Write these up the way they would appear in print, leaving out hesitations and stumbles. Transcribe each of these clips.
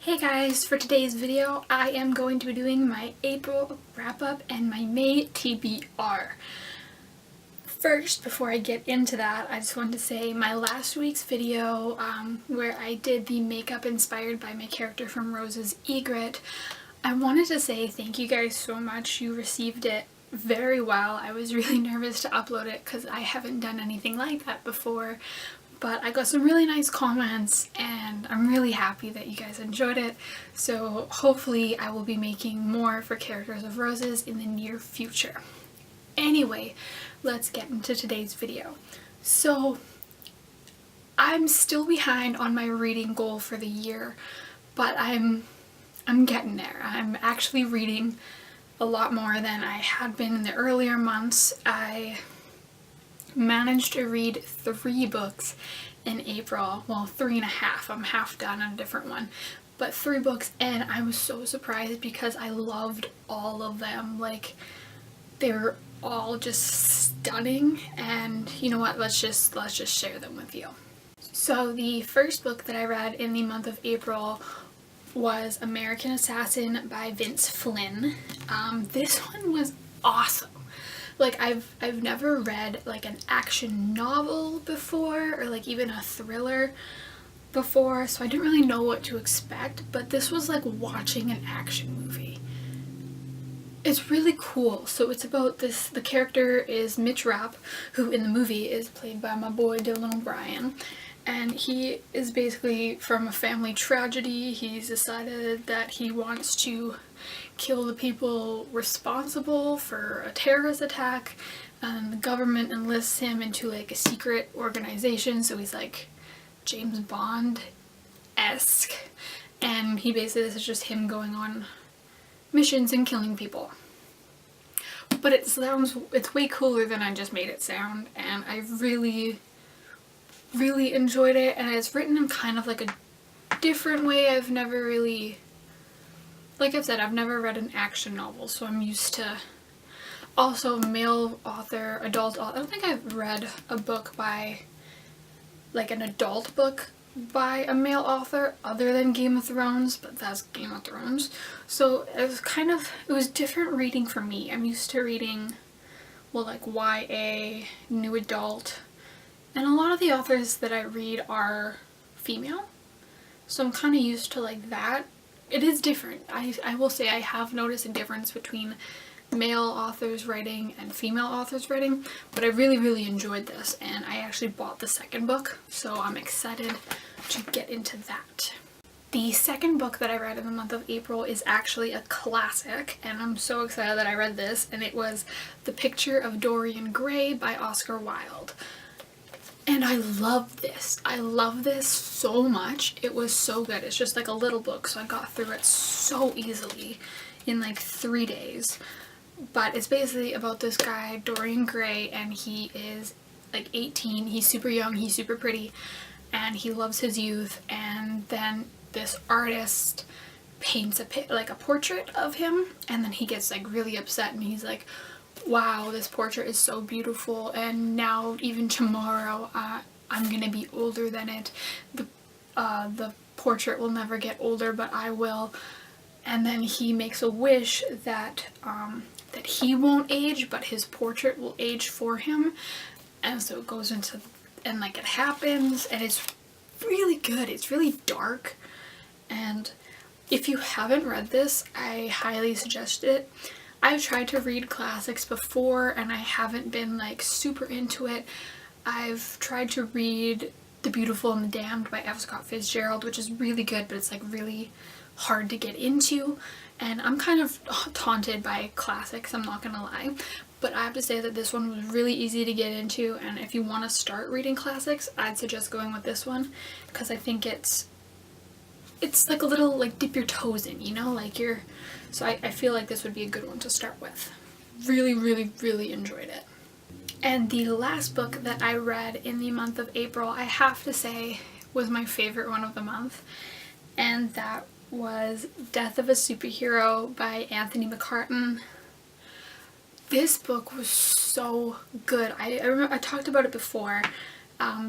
Hey guys, for today's video I am going to be doing my April wrap up and my May TBR. First, before I get into that, I just wanted to say my last week's video where I did the makeup inspired by my character from Rose's Egret, I wanted to say thank you guys so much. You received it very well. I was really nervous to upload it because I haven't done anything like that before. But I got some really nice comments and I'm really happy that you guys enjoyed it. So hopefully I will be making more for Characters of Roses in the near future. Anyway, let's get into today's video. So I'm still behind on my reading goal for the year, but I'm getting there. I'm actually reading a lot more than I had been in the earlier months. I managed to read 3 books in April. Well, 3.5. I'm half done on a different one. But 3 books, and I was so surprised because I loved all of them. Like, they were all just stunning, and you know what? Let's just share them with you. So the first book that I read in the month of April was American Assassin by Vince Flynn. This one was awesome. Like, I've never read like an action novel before, or like even a thriller before, so I didn't really know what to expect, but this was like watching an action movie. It's really cool. So it's about this, the character is Mitch Rapp, who in the movie is played by my boy Dylan O'Brien, and he is basically from a family tragedy. He's decided that he wants to kill the people responsible for a terrorist attack, and the government enlists him into like a secret organization, so he's like James Bond-esque, and he basically, this is just him going on missions and killing people. But it's way cooler than I just made it sound, and I really enjoyed it, and it's written in kind of like a different way. I've never really, like I've said, I've never read an action novel, so I'm used to also male author, adult author. I don't think I've read a book by, like an adult book by a male author other than Game of Thrones, but that's Game of Thrones. So it was different reading for me. I'm used to reading, well, like YA, new adult, and a lot of the authors that I read are female, so I'm kind of used to like that. It is different. I will say I have noticed a difference between male authors writing and female authors writing, but I really enjoyed this, and I actually bought the second book, so I'm excited to get into that. The second book that I read in the month of April is actually a classic, and I'm so excited that I read this, and it was The Picture of Dorian Gray by Oscar Wilde. And I love this. I love this so much. It was so good. It's just like a little book, so I got through it so easily in like 3 days. But it's basically about this guy, Dorian Gray, and he is like 18. He's super young, he's super pretty, and he loves his youth. And then this artist paints a portrait of him, and then he gets like really upset, and he's like, wow, this portrait is so beautiful, and now even tomorrow I'm gonna be older than it. The portrait will never get older, but I will. And then he makes a wish that that he won't age, but his portrait will age for him. And so it goes into, and like it happens, and it's really good. It's really dark, and if you haven't read this, I highly suggest it. I've tried to read classics before and I haven't been like super into it. I've tried to read The Beautiful and the Damned by F. Scott Fitzgerald, which is really good, but it's like really hard to get into, and I'm kind of taunted by classics, I'm not gonna lie. But I have to say that this one was really easy to get into, and if you want to start reading classics, I'd suggest going with this one, because I think it's like a little like dip your toes in, you know, like so I feel like this would be a good one to start with. Really enjoyed it. And the last book that I read in the month of April, I have to say, was my favorite one of the month, and that was Death of a Superhero by Anthony McCarten. This book was so good. I remember I talked about it before.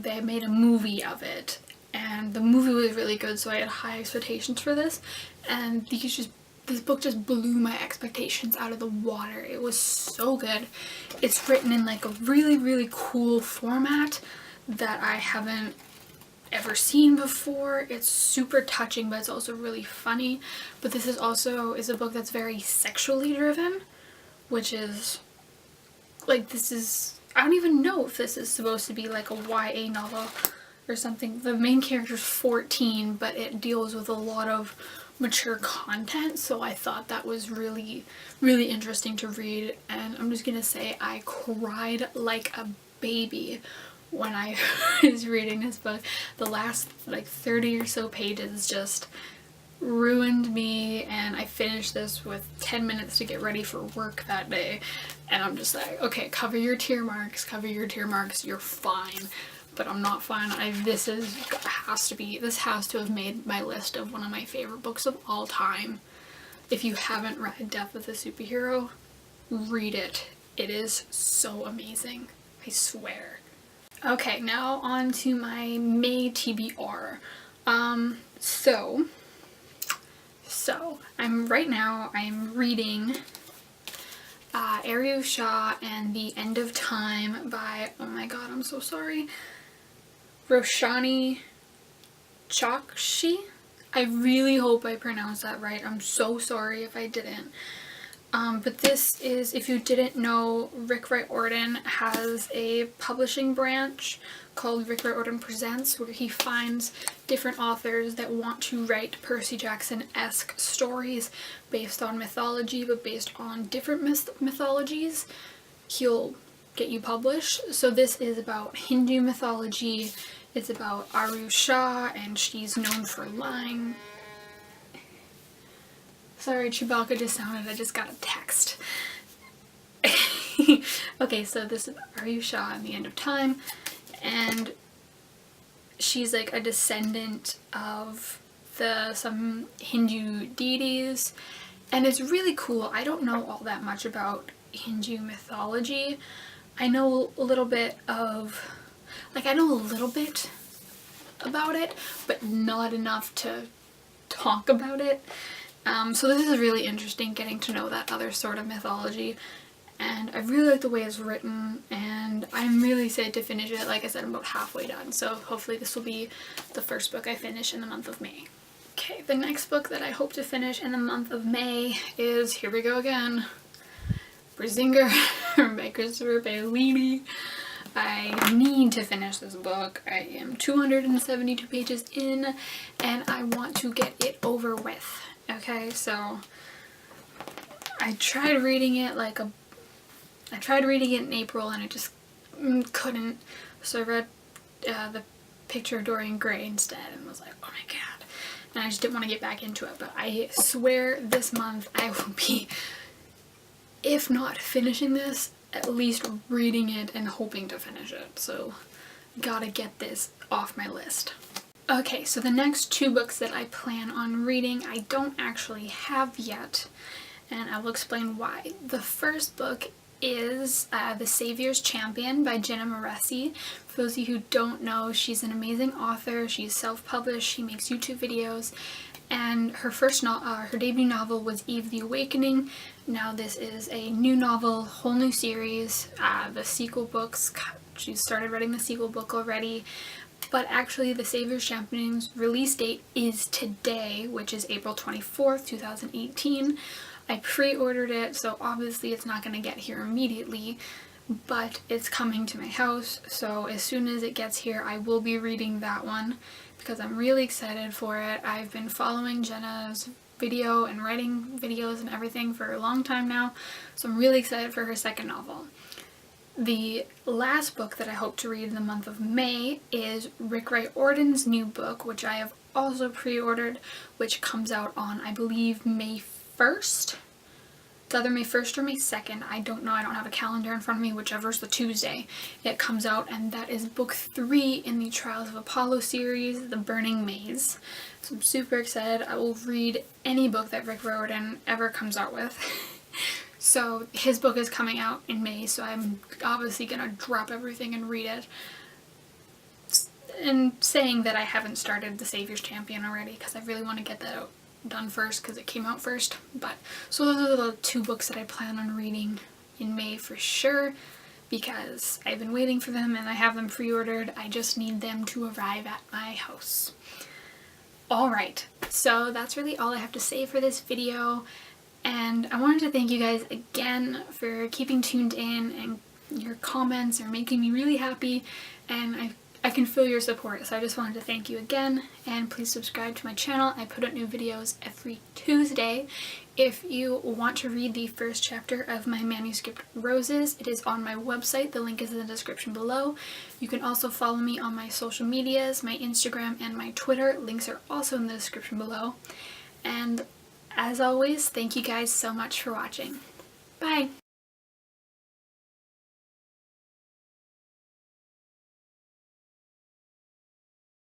They made a movie of it, and and the movie was really good, so I had high expectations for this, and this book just blew my expectations out of the water. It was so good. It's written in like a really, really cool format that I haven't ever seen before. It's super touching, but it's also really funny. But this is a book that's very sexually driven, which is like, I don't even know if this is supposed to be like a YA novel or something. The main character's 14, but it deals with a lot of mature content, so I thought that was really, really interesting to read. And I'm just gonna say I cried like a baby when I was reading this book. The last like 30 or so pages just ruined me, and I finished this with 10 minutes to get ready for work that day, and I'm just like, okay, cover your tear marks, you're fine. But I'm not fine. This has to have made my list of one of my favorite books of all time. If you haven't read Death of the Superhero, read it. It is so amazing. I swear. Okay, now on to my May TBR. So I'm reading Ariu Shah and The End of Time by, oh my god, I'm so sorry, Roshani Chokshi. I really hope I pronounced that right. I'm so sorry if I didn't. But this is, if you didn't know, Rick Riordan has a publishing branch called Rick Riordan Presents, where he finds different authors that want to write Percy Jackson-esque stories based on mythology, but based on different mythologies. He'll get you published. So this is about Hindu mythology. It's about Ariu Shah, and she's known for lying. Sorry, Chewbacca just sounded, I just got a text. Okay, so this is Ariu Shah and The End of Time, and she's like a descendant of some Hindu deities, and it's really cool. I don't know all that much about Hindu mythology. I know a little bit about it, but not enough to talk about it. So this is really interesting, getting to know that other sort of mythology, and I really like the way it's written, and I'm really excited to finish it. Like I said, I'm about halfway done, so hopefully this will be the first book I finish in the month of May. Okay, the next book that I hope to finish in the month of May is, here we go again, Brazinger by Christopher Paolini. I need to finish this book. I am 272 pages in, and I want to get it over with. Okay, so I tried reading it in April, and I just couldn't. So I read The Picture of Dorian Gray instead, and was like, oh my god. And I just didn't want to get back into it. But I swear this month I will be, if not finishing this, at least reading it and hoping to finish it. So gotta get this off my list. Okay, so the next two books that I plan on reading I don't actually have yet, and I will explain why. The first book is The Savior's Champion by Jenna Moreci. For those of you who don't know, she's an amazing author. She's self-published, she makes YouTube videos, and her debut novel was Eve the Awakening. Now this is a new novel, whole new series. The sequel books, she started writing the sequel book already. But actually, The Savior's Champion's release date is today, which is April 24th, 2018. I pre-ordered it, so obviously it's not going to get here immediately, but it's coming to my house, so as soon as it gets here, I will be reading that one, because I'm really excited for it. I've been following Jenna's video and writing videos and everything for a long time now, so I'm really excited for her second novel. The last book that I hope to read in the month of May is Rick Riordan's new book, which I have also pre-ordered, which comes out on, I believe, May 1st. It's either May 1st or May 2nd. I don't know. I don't have a calendar in front of me. Whichever's the Tuesday it comes out, and that is book 3 in the Trials of Apollo series, The Burning Maze. So I'm super excited. I will read any book that Rick Riordan ever comes out with. So his book is coming out in May, so I'm obviously gonna drop everything and read it. and saying that I haven't started The Savior's Champion already, because I really want to get that done first because it came out first. But so those are the 2 books that I plan on reading in May for sure, because I've been waiting for them and I have them pre-ordered. I just need them to arrive at my house. Alright, so that's really all I have to say for this video, and I wanted to thank you guys again for keeping tuned in, and your comments are making me really happy, and I can feel your support, so I just wanted to thank you again. And please subscribe to my channel. I put out new videos every Tuesday. If you want to read the first chapter of my manuscript Roses, it is on my website. The link is in the description below. You can also follow me on my social medias, my Instagram and my Twitter. Links are also in the description below. And as always, thank you guys so much for watching. Bye!